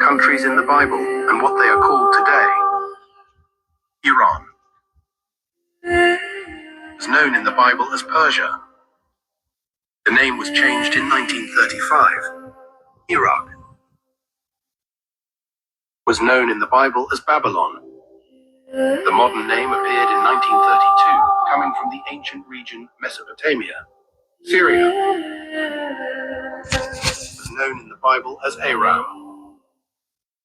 countries in the Bible and what they are called today. Iran was known in the Bible as Persia. The name was changed in 1935. Iraq was known in the Bible as Babylon. The modern name appeared in 1932, coming from the ancient region Mesopotamia. Syria was known in the Bible as Aram.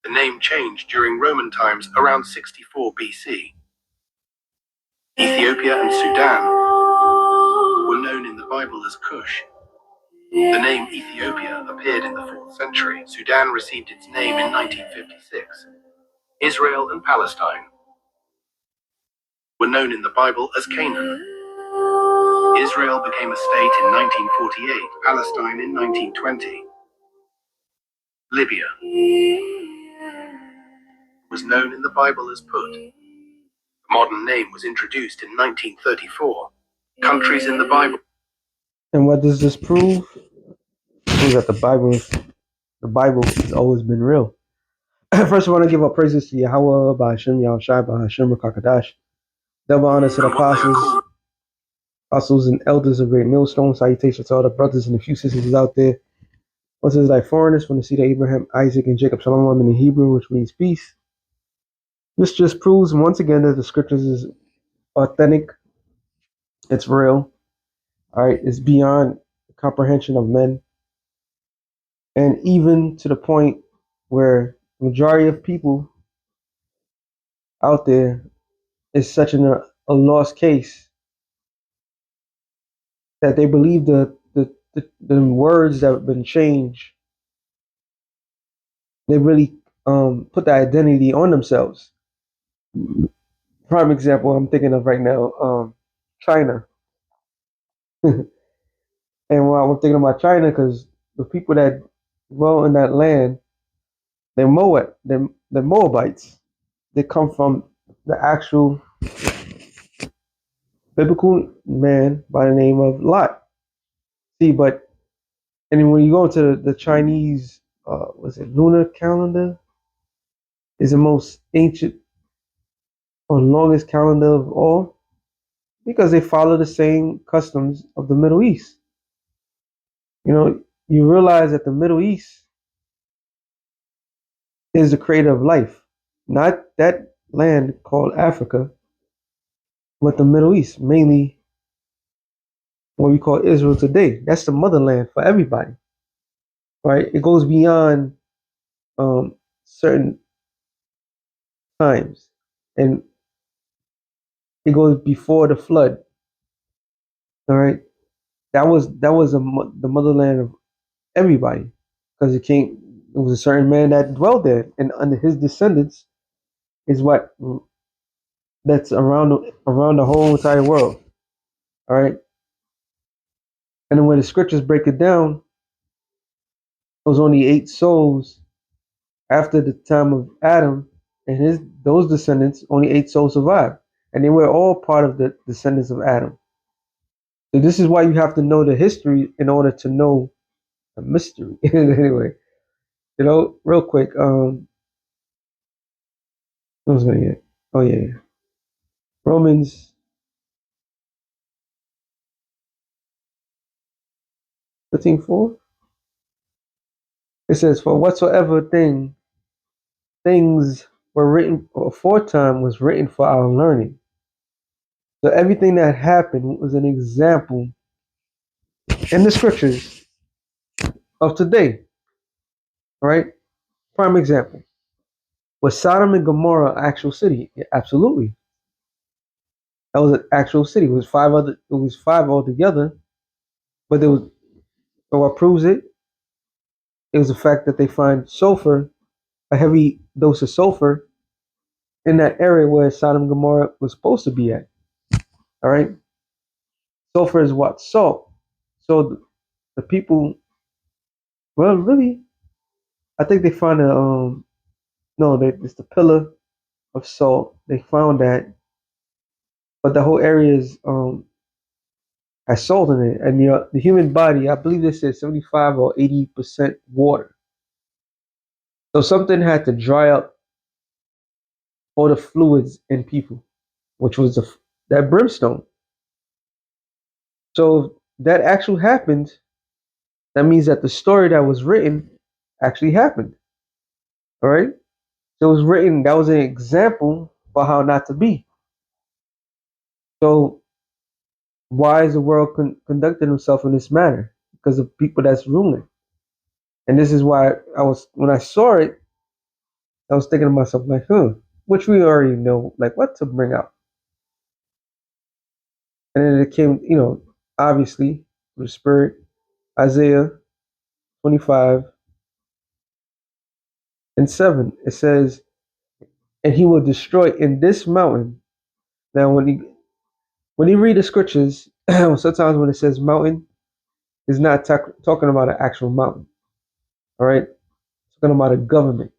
The name changed during Roman times around 64 BC. Ethiopia and Sudan were known in the Bible as Cush. The name Ethiopia appeared in the 4th century. Sudan received its name in 1956. Israel and Palestine were known in the Bible as Canaan. Israel became a state in 1948, Palestine in 1920. Libya was known in the Bible as Put. The modern name was introduced in 1934. Countries in the Bible. And what does this prove? It proves that the Bible has always been real. First, I want to give up praises to Yahweh, Bahashim, Yahushai, Bahashim, Rakakadash. Double honor to the apostles and elders of Great Millstone. Salutations to all the brothers and a few sisters out there. What says like foreigners from the seed of Abraham, Isaac, and Jacob, Shalom in Hebrew, which means peace. This just proves once again that the scriptures is authentic. It's real. All right, it's beyond the comprehension of men, and even to the point where the majority of people out there is such a lost case that they believe the words that have been changed. They really put the identity on themselves. Prime example I'm thinking of right now, China. And while I'm thinking about China, because the people that dwell in that land, they're Moabites. They come from the actual biblical man by the name of Lot. See, and when you go into the Chinese, lunar calendar, is the most ancient or longest calendar of all, because they follow the same customs of the Middle East. You know, you realize that the Middle East is the creator of life, not that land called Africa, but the Middle East, mainly what we call Israel today. That's the motherland for everybody, right? It goes beyond certain times, and it goes before the flood. All right, that was the motherland of everybody, because it was a certain man that dwelled there, and under his descendants is what that's around the whole entire world. All right, and then when the scriptures break it down, it was only 8 souls after the time of Adam and those descendants. Only 8 souls survived, and they were all part of the descendants of Adam. So this is why you have to know the history in order to know the mystery. Anyway, real quick, what was I gonna get? Oh yeah. Romans 15:4. It says, "For whatsoever things were written aforetime was written for our learning." So everything that happened was an example in the scriptures of today. All right? Prime example. Was Sodom and Gomorrah an actual city? Yeah, absolutely. That was an actual city. It was five altogether, but what proves it? It was the fact that they find sulfur, a heavy dose of sulfur, in that area where Sodom and Gomorrah was supposed to be at. All right? Sulfur is what? Salt. So the people, well, really, I think they found it's the pillar of salt. They found that, but the whole area has salt in it, and the human body, I believe they said 75 or 80% water. So something had to dry up all the fluids in people, which was that brimstone. So if that actually happened, that means that the story that was written actually happened. All right. So it was written, that was an example for how not to be. So why is the world conducting itself in this manner? Because of people that's ruling. And this is why when I saw it, I was thinking to myself, like, which we already know, like, what to bring out. And then it came, obviously, the Spirit, Isaiah 25 and 7. It says, and he will destroy in this mountain. Now, when you read the scriptures, sometimes when it says mountain, it's not talking about an actual mountain. All right, it's talking about a government.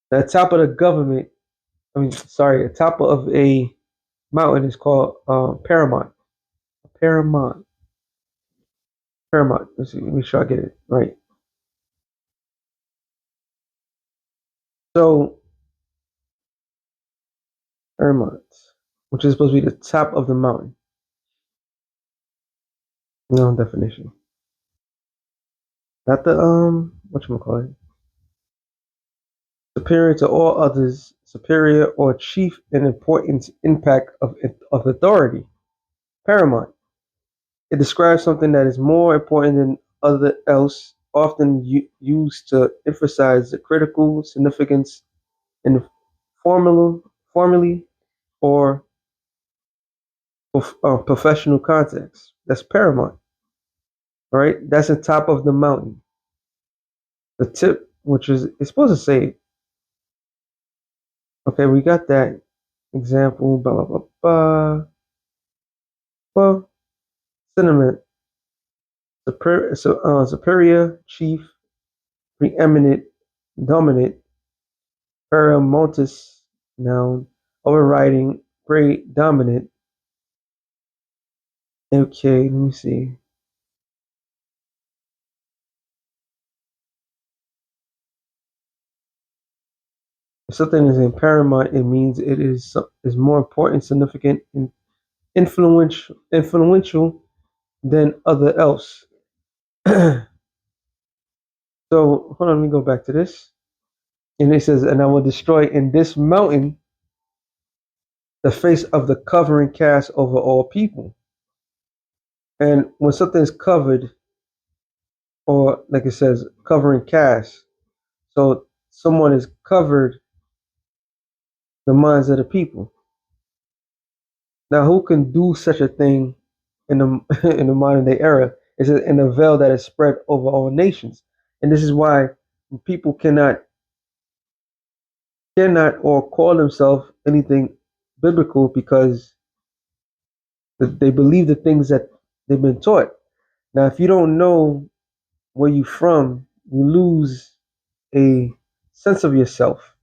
The top of the government, the top of a mountain is called Paramount. Paramount. Paramount. Let's see, make sure I get it right. So Paramount, which is supposed to be the top of the mountain. No definition. Not the whatchamacallit. Superior to all others, superior or chief in importance, impact of authority. Paramount. It describes something that is more important than other else, often used to emphasize the critical significance in formally or professional context. That's paramount, right? That's the top of the mountain. The tip, which is it's supposed to say, okay, we got that example, blah blah blah blah. Well, sentiment, superior, chief, preeminent, dominant, paramountous, noun, overriding, predominant. Okay, let me see. If something is in paramount, it means it is more important, significant, and influential than other else. So hold on, let me go back to this. And it says, and I will destroy in this mountain the face of the covering cast over all people. And when something is covered, or like it says, covering cast, so someone is covered the minds of the people. Now, who can do such a thing in the in the modern day era? It's in a veil that is spread over all nations, and this is why people cannot or call themselves anything biblical because they believe the things that they've been taught. Now, if you don't know where you're from, you lose a sense of yourself.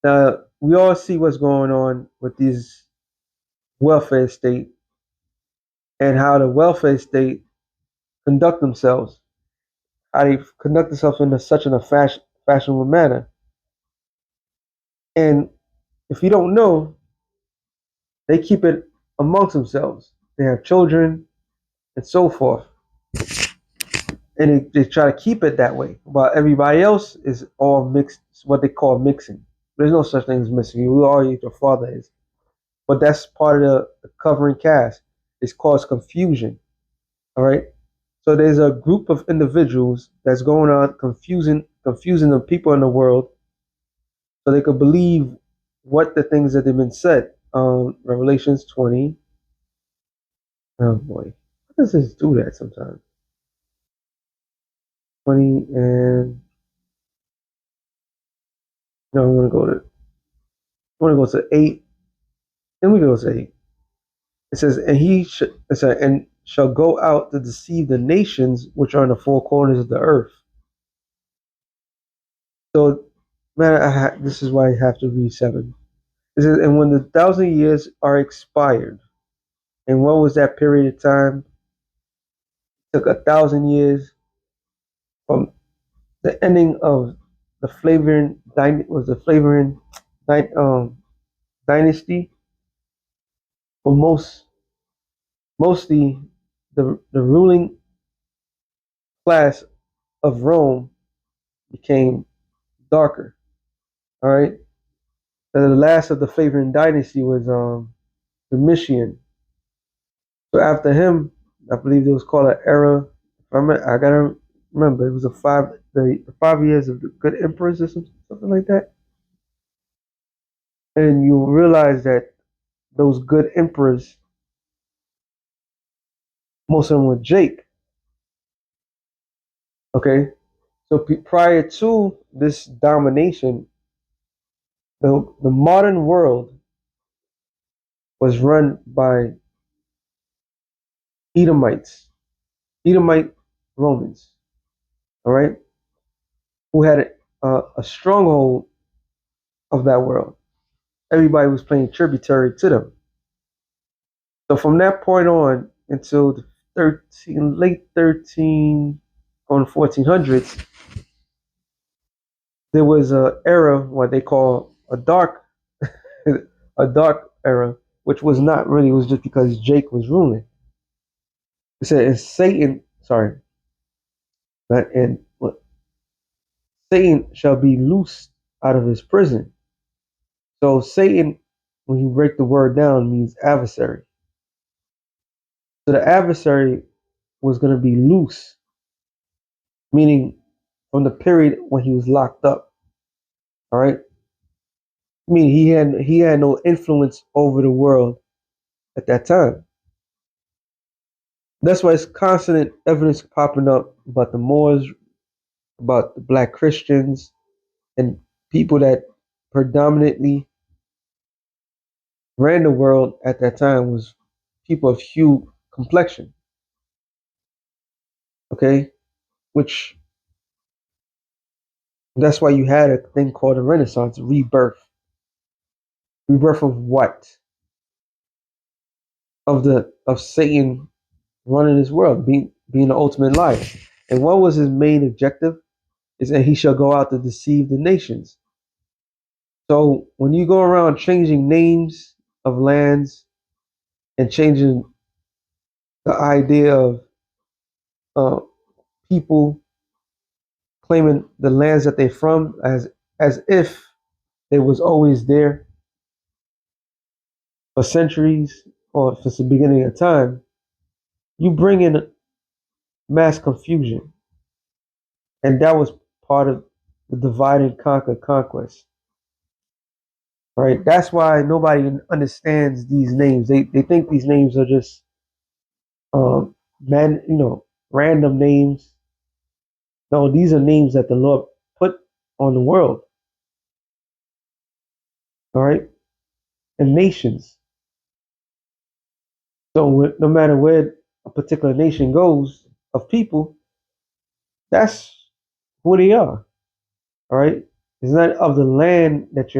Now, we all see what's going on with these welfare state and how the welfare state conduct themselves, how they conduct themselves in such a fashionable manner. And if you don't know, they keep it amongst themselves. They have children and so forth. And they try to keep it that way. While everybody else is all mixed, what they call mixing. There's no such thing as mixing. You are your father is. But that's part of the covering cast. It's caused confusion. All right. So there's a group of individuals that's going on confusing the people in the world so they could believe what the things that they've been said. Revelations 20. Oh boy. What does this do that sometimes? 20 and no, I want to go to 8. Then we go to 8. It says, and shall go out to deceive the nations which are in the four corners of the earth. So, man, this is why I have to read 7. It says, and when the 1,000 years are expired, and what was that period of time? It took 1,000 years from the ending of the Flavian dynasty, but mostly the ruling class of Rome became darker. All right, and the last of the Flavian dynasty was Domitian. So after him, I believe it was called an era. I gotta remember it was the 5 years of the good emperors or something like that. And you realize that those good emperors, most of them were Jake. Okay, so prior to this domination, the modern world was run by Edomites, Edomite Romans. All right, who had a stronghold of that world. Everybody was playing tributary to them. So from that point on until the late 13 on 1400s, there was a era what they call a dark a dark era, which was not really, it was just because Jake was ruling. It said, and Satan, sorry, and Satan shall be loosed out of his prison. So Satan, when you break the word down, means adversary. So the adversary was going to be loose, meaning from the period when he was locked up. All right. I mean, he had no influence over the world at that time. That's why it's constant evidence popping up about the Moors, about the Black Christians, and people that predominantly ran the world at that time was people of hue complexion. Okay, which that's why you had a thing called a Renaissance, rebirth. Rebirth of what? Of Satan running this world, being the ultimate liar. And what was his main objective? Is that he shall go out to deceive the nations. So when you go around changing names of lands and changing the idea of uh, people claiming the lands that they're from as if they was always there for centuries or since the beginning of time, you bring in mass confusion, and that was part of the divide and conquer conquest. Right? That's why nobody understands these names. They think these names are just man, random names. No, these are names that the Lord put on the world. All right, and nations. So no matter where a particular nation goes of people, that's who they are. All right, it's not of the land that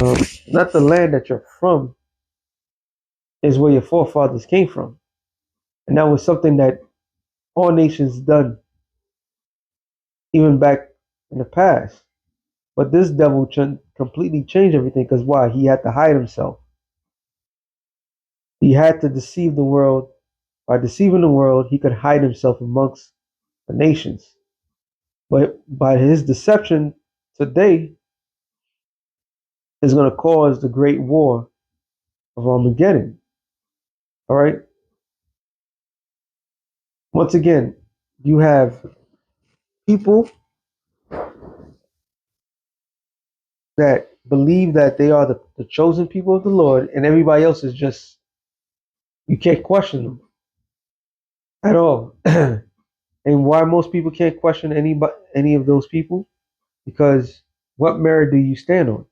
um, not the land that you're from. Is where your forefathers came from, and that was something that all nations done even back in the past. But this devil completely changed everything because why? He had to hide himself. He had to deceive the world. By deceiving the world, he could hide himself amongst the nations. But by his deception today is going to cause the great war of Armageddon. All right. Once again, you have people that believe that they are the chosen people of the Lord, and everybody else is just, you can't question them at all. And why most people can't question any of those people? Because what merit do you stand on?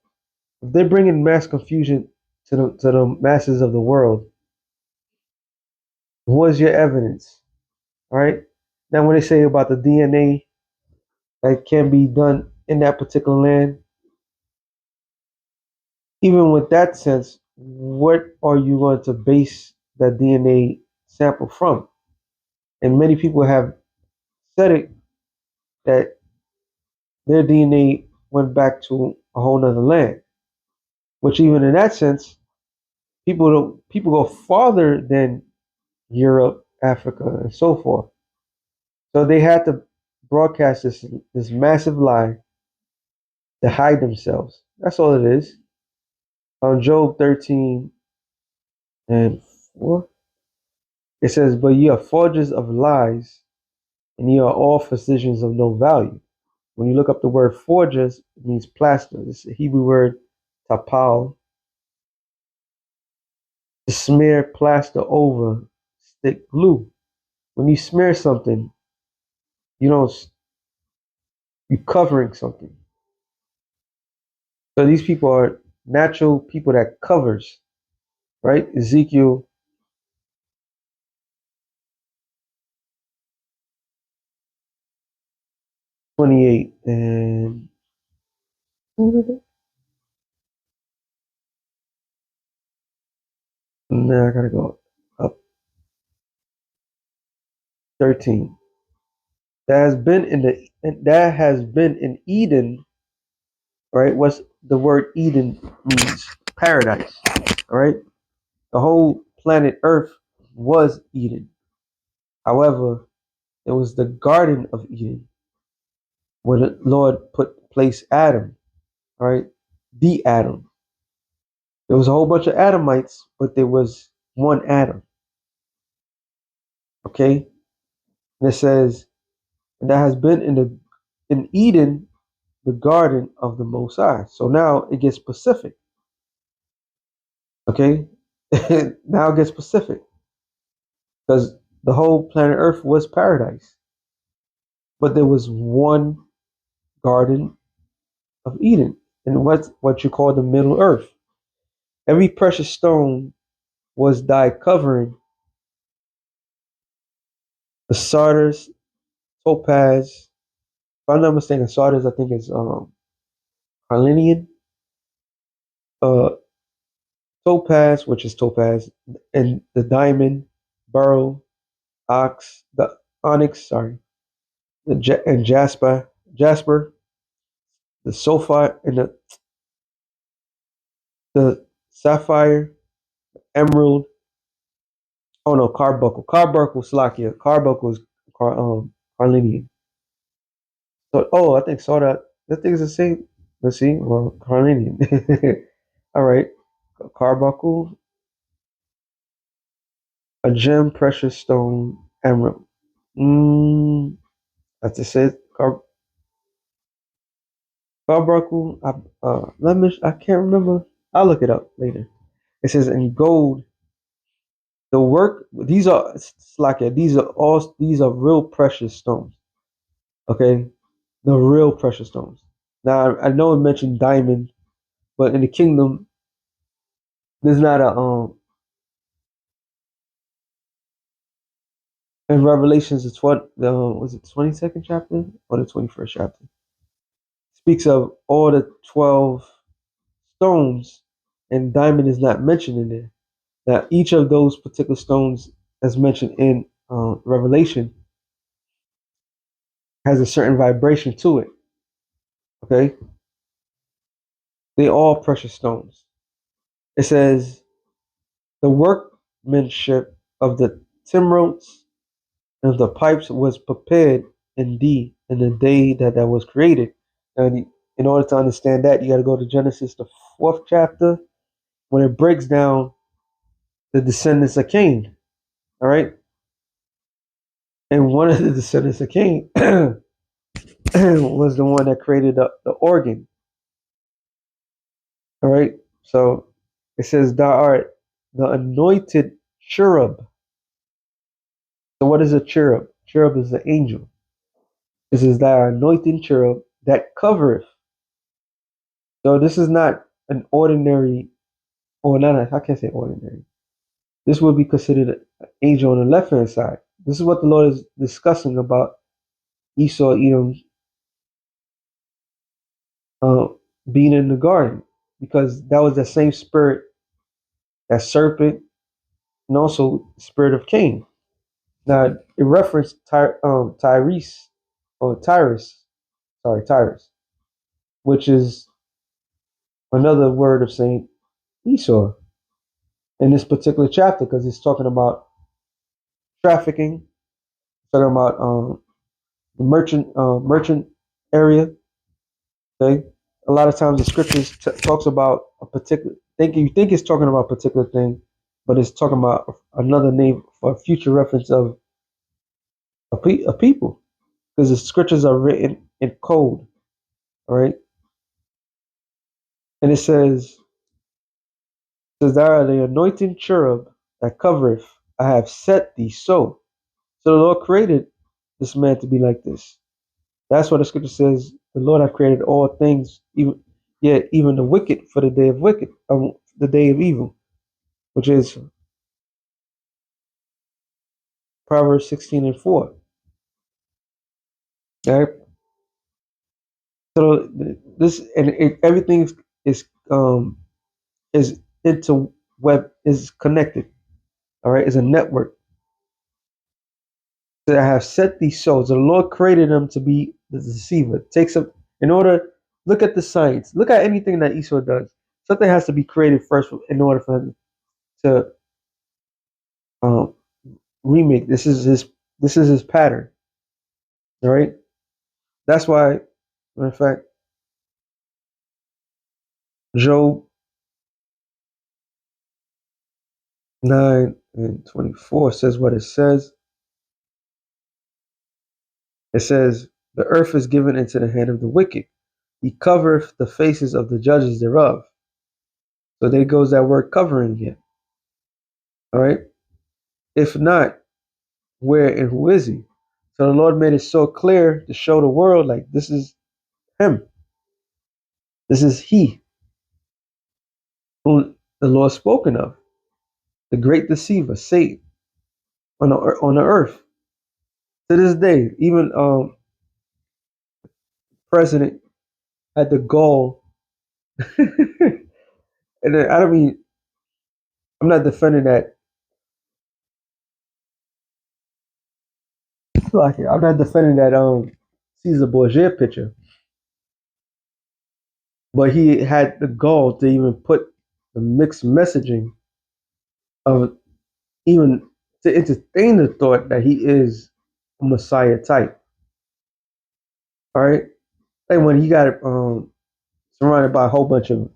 If they're bringing mass confusion to the masses of the world, what is your evidence? All right. Now, when they say about the DNA that can be done in that particular land, even with that sense, what are you going to base that DNA sample from? And many people have said it that their DNA went back to a whole nother land, which even in that sense, people go farther than Europe, Africa, and so forth. So they had to broadcast this massive lie to hide themselves. That's all it is. On Job 13 and 4, it says, "But ye are forgers of lies, and ye are all physicians of no value." When you look up the word forgers, it means plaster. It's a Hebrew word tapal, to smear plaster over, stick glue. When you smear something, you don't you're covering something. So these people are natural people that covers, right? Ezekiel 28 and now I gotta go up 13. That has been in Eden, right? What's the word Eden means? Paradise. All right. The whole planet Earth was Eden. However, it was the Garden of Eden where the Lord place Adam, right? The Adam. There was a whole bunch of Adamites, but there was one Adam. Okay? And it says, and that has been in Eden, the garden of the Most High. So now it gets specific. Okay? Now it gets specific. Because the whole planet Earth was paradise. But there was one garden of Eden. And what you call the Middle Earth. Every precious stone was thy covering. The sardis, topaz. If I'm not mistaken, sardis I think is Carlinian. Uh, topaz, which is topaz, and the diamond, beryl, the onyx, sorry, and jasper, the sapphire, and the sapphire, emerald. Oh no, carbuncle, Slakia. Carbuncle is Carlinian. So, oh, I think saw that. That thing is the same. Let's see. Well, Carlinian. All right. Carbuncle, a gem, precious stone, emerald. That's just it. Carbuncle. I can't remember. I'll look it up later. It says in gold. The work. These are Slakia. These are real precious stones. Okay, the real precious stones. Now I know it mentioned diamond, but in the kingdom, there's not a in Revelations, it's what was it 22nd chapter or the 21st chapter? Speaks of all the 12 stones, and diamond is not mentioned in there. Now, each of those particular stones, as mentioned in Revelation, has a certain vibration to it. Okay, they all precious stones. It says the workmanship of the timbrels and the pipes was prepared indeed in the day that was created. And in order to understand that, you got to go to Genesis, the fourth chapter, when it breaks down the descendants of Cain. All right. And one of the descendants of Cain was the one that created the organ. All right. So it says, thou art the anointed cherub. So what is a cherub? Cherub is the angel. This is thy anointed cherub that covereth. So this is not an ordinary, or not, I can't say ordinary. This would be considered an angel on the left hand side. This is what the Lord is discussing about Esau, Edom, uh, being in the garden, because that was the same spirit, that serpent, and also the spirit of Cain. Now, it referenced Tyrese or Tyrus. Tyrus, which is another word of Saint Esau in this particular chapter, because it's talking about trafficking, talking about the merchant area. Okay, a lot of times the scriptures talks about a particular thing. You think it's talking about a particular thing, but it's talking about another name for a future reference of a people, because the scriptures are written in code. All right, and it says, "Thou art the anointing cherub that covereth. I have set thee so." So the Lord created this man to be like this. That's what the scripture says. The Lord hath created all things, even the wicked for the day of the day of evil, which is Proverbs 16:4. Right? So this and everything is is interweb is connected. All right, is a network. That I have set these souls. The Lord created them to be the deceiver. Takes them in order. Look at the science. Look at anything that Esau does. Something has to be created first in order for him to um, remake. This is his pattern. All right. That's why, in fact, Job 9:24 says what it says. It says, "The earth is given into the hand of the wicked. He covereth the faces of the judges thereof." So there goes that word covering again. All right. If not, where and who is he? So the Lord made it so clear to show the world, like, this is him. This is he who the Lord spoken of, the great deceiver, Satan, on the earth. To this day, even president had the gall, and then, I don't mean, I'm not defending that. Like, I'm not defending that Caesar Borgia picture, but he had the gall to even put the mixed messaging of even to entertain the thought that he is a Messiah type. All right, and when he got surrounded by a whole bunch of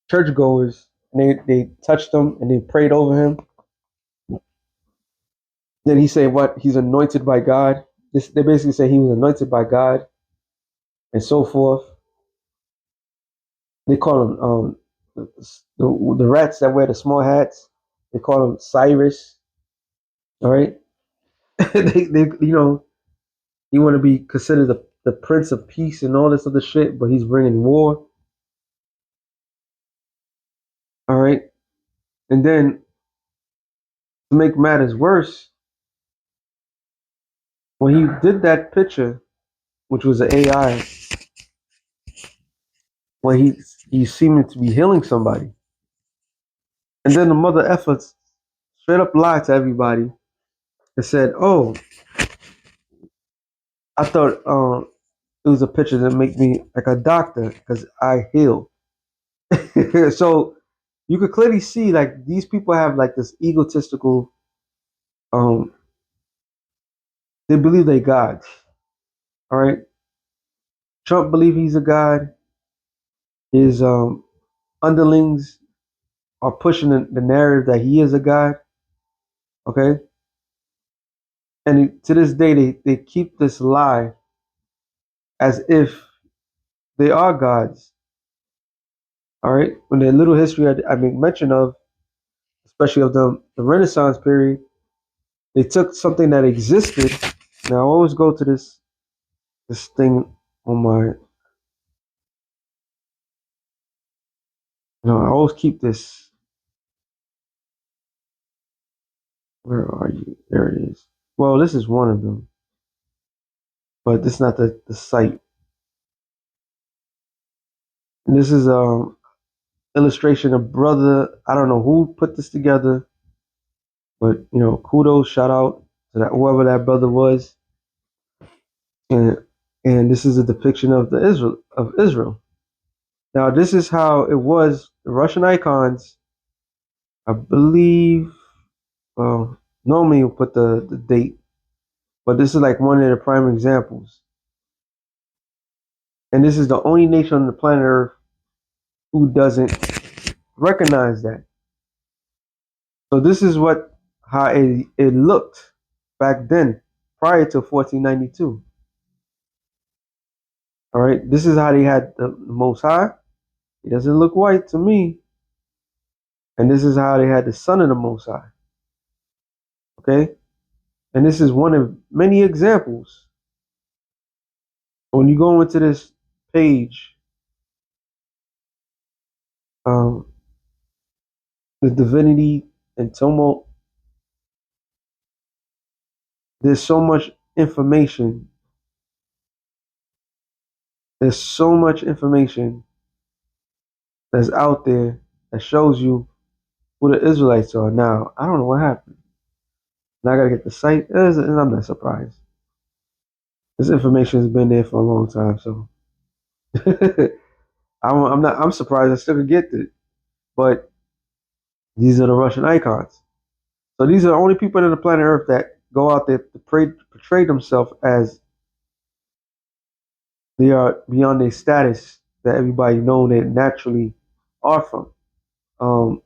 churchgoers, and they touched him and they prayed over him, then he said what he's anointed by God. They basically say he was anointed by God and so forth. They call him the rats that wear the small hats. They call him Cyrus. All right, they he want to be considered the Prince of Peace and all this other shit, but he's bringing war. All right, and then to make matters worse, when he did that picture, which was an AI, when he seemed to be healing somebody, and then the mother efforts straight up lied to everybody and said, "Oh, I thought it was a picture that make me like a doctor because I heal." So you could clearly see like these people have like this egotistical. Um, they believe they gods. All right, Trump believe he's a god. His underlings are pushing the narrative that he is a god. Okay, and to this day they keep this lie as if they are gods. All right, when the little history I make mention of, especially of the Renaissance period, they took something that existed. Now I always go to this thing on my, I always keep this. Where are you? There it is. Well, this is one of them, but this is not the site. And this is illustration of brother. I don't know who put this together, but kudos, shout out to that whoever that brother was. And And this is a depiction of Israel. Now, this is how it was. The Russian icons, I believe. Well, normally you put the date, but this is like one of the prime examples. And this is the only nation on the planet Earth who doesn't recognize that. So this is what how it looked back then, prior to 1492. All right, this is how they had the Most High. He doesn't look white to me. And this is how they had the Son of the Most High. Okay, and this is one of many examples. When you go into this page, um, the divinity and tumult, there's so much information. There's so much information that's out there that shows you who the Israelites are. Now, I don't know what happened. Now I gotta get the site, and I'm not surprised. This information has been there for a long time, so I'm not. I'm surprised I still could get it. But these are the Russian icons. So these are the only people on the planet Earth that go out there to portray themselves as they are beyond their status that everybody know they naturally are from, um,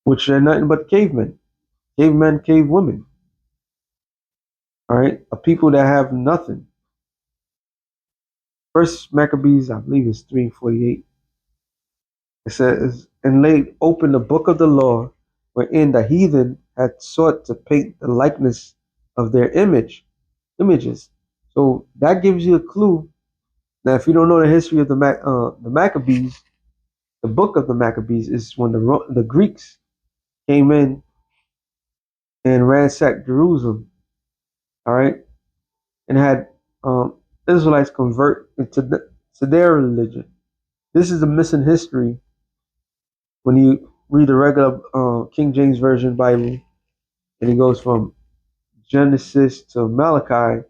which are nothing but cavemen, cave women. All right, a people that have nothing. First Maccabees, I believe, is 3:48. It says, "And laid open the book of the law, wherein the heathen had sought to paint the likeness of their images." So that gives you a clue. Now, if you don't know the history of the Maccabees, the book of the Maccabees is when the Greeks came in and ransacked Jerusalem. All right, and had Israelites convert to their religion. This is the missing history when you read the regular King James Version Bible, and it goes from Genesis to Malachi,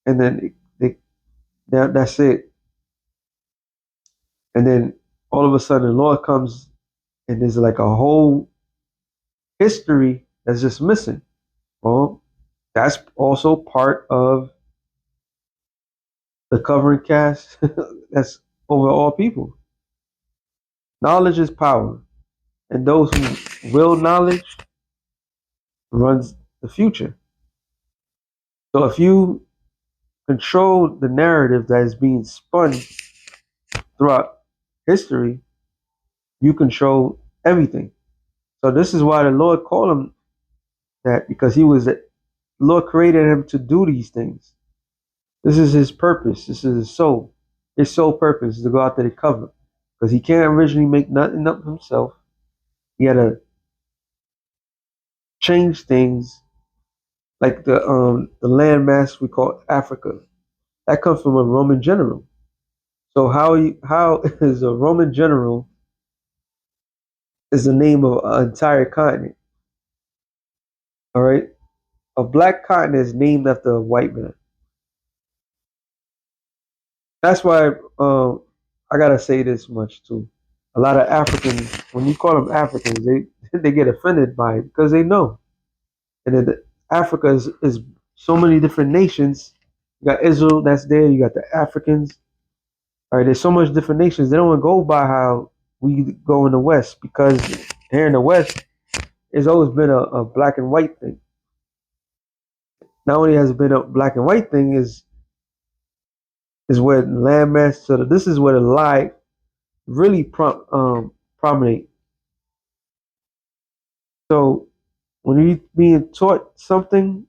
and then that's it. And then all of a sudden, the Lord comes, and there's like a whole history that's just missing. Well, that's also part of the covering cast that's over all people. Knowledge is power, and those who will knowledge runs the future. So if you control the narrative that is being spun throughout history, you control everything. So this is why the Lord called him that, because the Lord created him to do these things. This is his purpose. This is his soul. His sole purpose is to go out there to cover, because he can't originally make nothing up himself. He had to change things, like the landmass we call Africa. That comes from a Roman general. So how is a Roman general is the name of an entire continent? All right, a black continent is named after a white man. That's why I gotta say this much too. A lot of Africans, when you call them Africans, they they get offended by it because they know. And then Africa is so many different nations. You got Israel that's there. You got the Africans. All right, there's so much different nations. They don't go by how we go in the West, because here in the West, it's always been a black and white thing. Not only has it been a black and white thing, is where landmass. So this is where the lie really prominent. So when you're being taught something,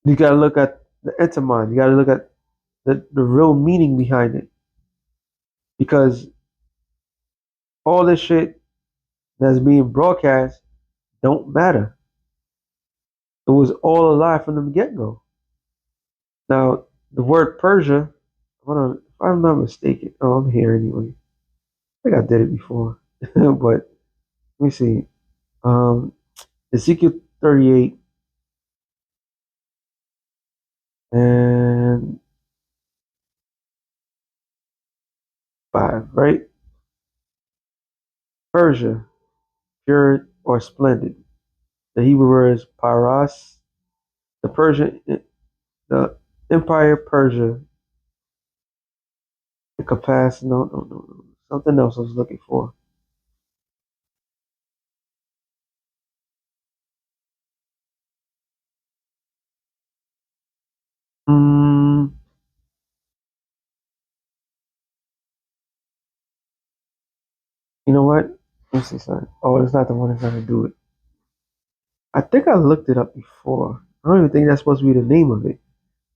you gotta look at the etymon. You gotta look at the real meaning behind it, because all this shit that's being broadcast don't matter. It was all a lie from the get go. Now the word Persia, hold on, if I'm not mistaken, oh, I'm here anyway. I think I did it before, but let me see. Um, Ezekiel 38. And 5, right? Persia, pure or splendid. The Hebrew word is paras. The Persian, the Empire Persia, the capacity. No, no, no, no. Something else I was looking for. Mm, you know what? Let me see something. Oh, it's not the one that's gonna do it. I think I looked it up before. I don't even think that's supposed to be the name of it.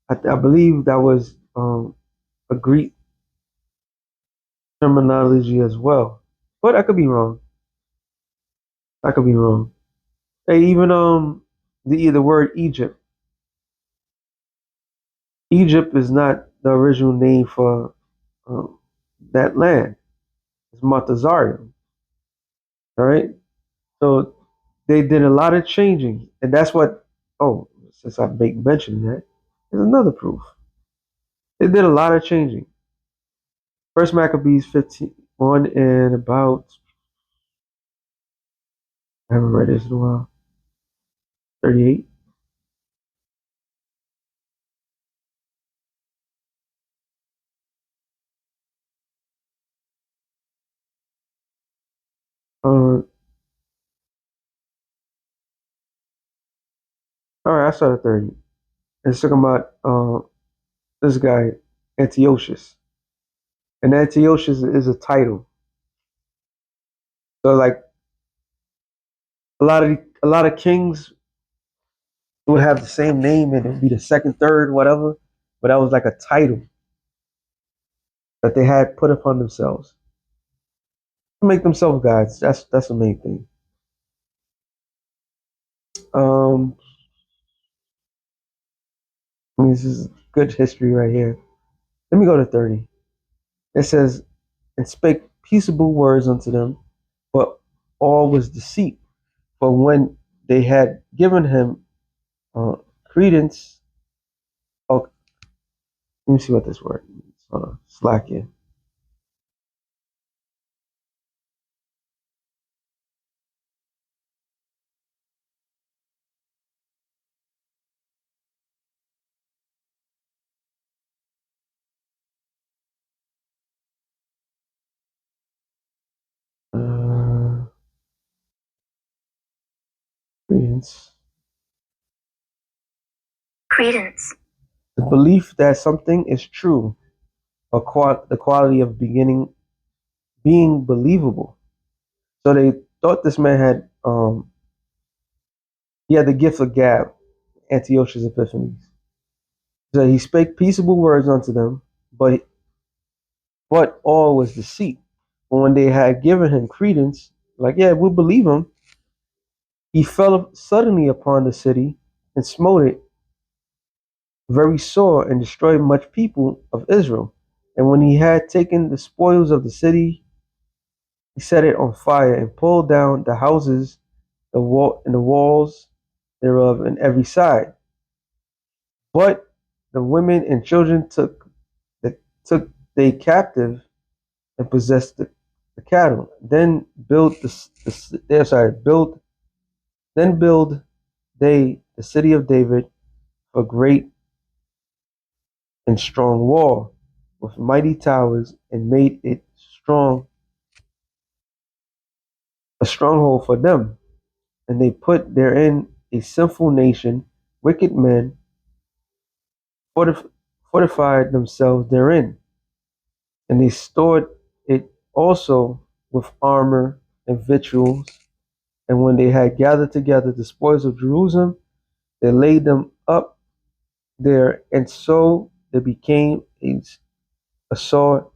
I believe that was a Greek terminology as well, but I could be wrong. I could be wrong. Hey, even the word Egypt. Egypt is not the original name for um, that land. It's Montezarium. All right. So they did a lot of changing, and that's what. Oh, since I make mention of that, there's another proof. They did a lot of changing. First Maccabees 15:1 and about. I haven't read this in a while. 38. All right, I started 30. It's talking about this guy Antiochus, and Antiochus is a title. So like a lot of kings would have the same name, and it would be the second, third, whatever. But that was like a title that they had put upon themselves to make themselves gods. That's the main thing. Um, I mean, this is good history right here. Let me go to 30. It says, and spake peaceable words unto them, but all was deceit. For when they had given him credence, oh, let me see what this word means. Hold on, slack here. Credence. Credence. The belief that something is true, or the quality of being believable. So they thought this man had he had the gift of gab, Antiochus Epiphanes. So he spake peaceable words unto them, but all was deceit. But when they had given him credence, like, yeah, we'll believe him, he fell suddenly upon the city and smote it very sore and destroyed much people of Israel. And when he had taken the spoils of the city, he set it on fire and pulled down the houses, the walls thereof, on every side. But the women and children took they captive and possessed the cattle. Then build they the city of David a great and strong wall with mighty towers, and made it a stronghold for them. And they put therein a sinful nation, wicked men fortif- fortified themselves therein, and they stored it also with armor and victuals. And when they had gathered together the spoils of Jerusalem, they laid them up there, and so they became a sore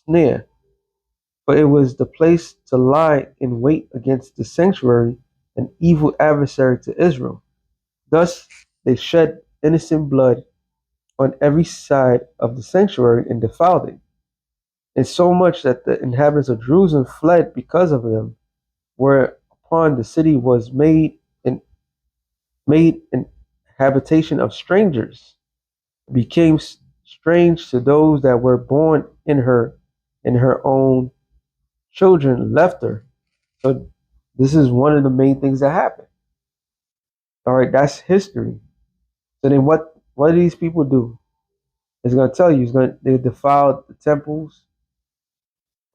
snare. For it was the place to lie in wait against the sanctuary, an evil adversary to Israel. Thus they shed innocent blood on every side of the sanctuary and defiled it, and so much that the inhabitants of Jerusalem fled because of them, whereupon the city was made an habitation of strangers, became strange to those that were born in her, and her own children left her. So this is one of the main things that happened. All right, that's history. So then what do these people do? It's gonna tell you, they defiled the temples.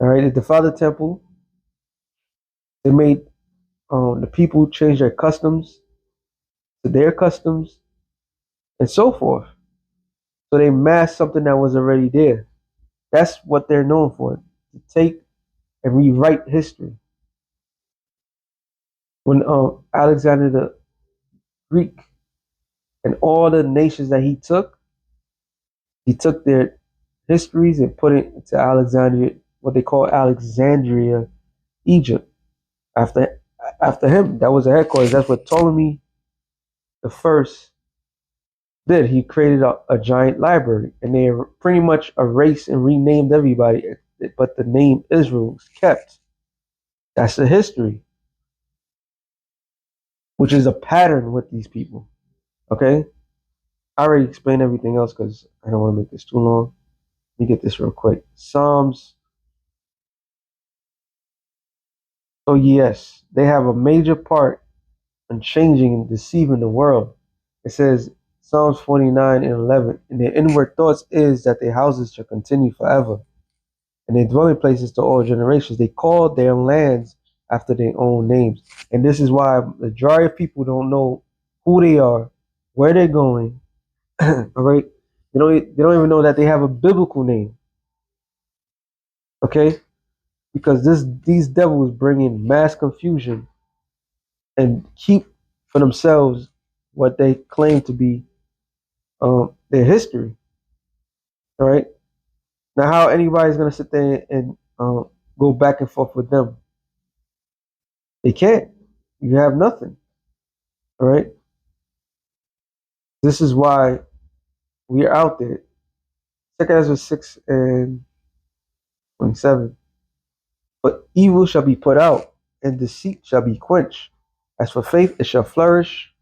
All right, they defiled the temple. They made the people change their customs to their customs and so forth. So they masked something that was already there. That's what they're known for, to take and rewrite history. When Alexander the Greek and all the nations that he took their histories and put it into Alexandria, what they call Alexandria, Egypt. After after him, that was the headquarters. That's what Ptolemy the first did. He created a giant library, and they pretty much erased and renamed everybody, but the name Israel was kept. That's the history, which is a pattern with these people. Okay, I already explained everything else because I don't want to make this too long. Let me get this real quick. Psalms. So yes, they have a major part in changing and deceiving the world. It says Psalms 49 and 11, and their inward thoughts is that their houses shall continue forever, and their dwelling places to all generations. They call their lands after their own names. And this is why the majority of people don't know who they are, where they're going. All right. They don't even know that they have a biblical name. Okay? Because these devils bring in mass confusion and keep for themselves what they claim to be their history. All right. Now, how anybody's gonna sit there and go back and forth with them? They can't. You have nothing. All right. This is why we are out there. Second Ezra 6 and 27. But evil shall be put out, and deceit shall be quenched. As for faith, it shall flourish.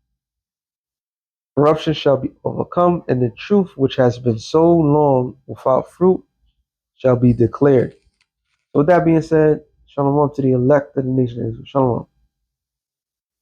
Corruption shall be overcome, and the truth which has been so long without fruit shall be declared. So with that being said, shalom to the elect of the nation of Israel. Shalom.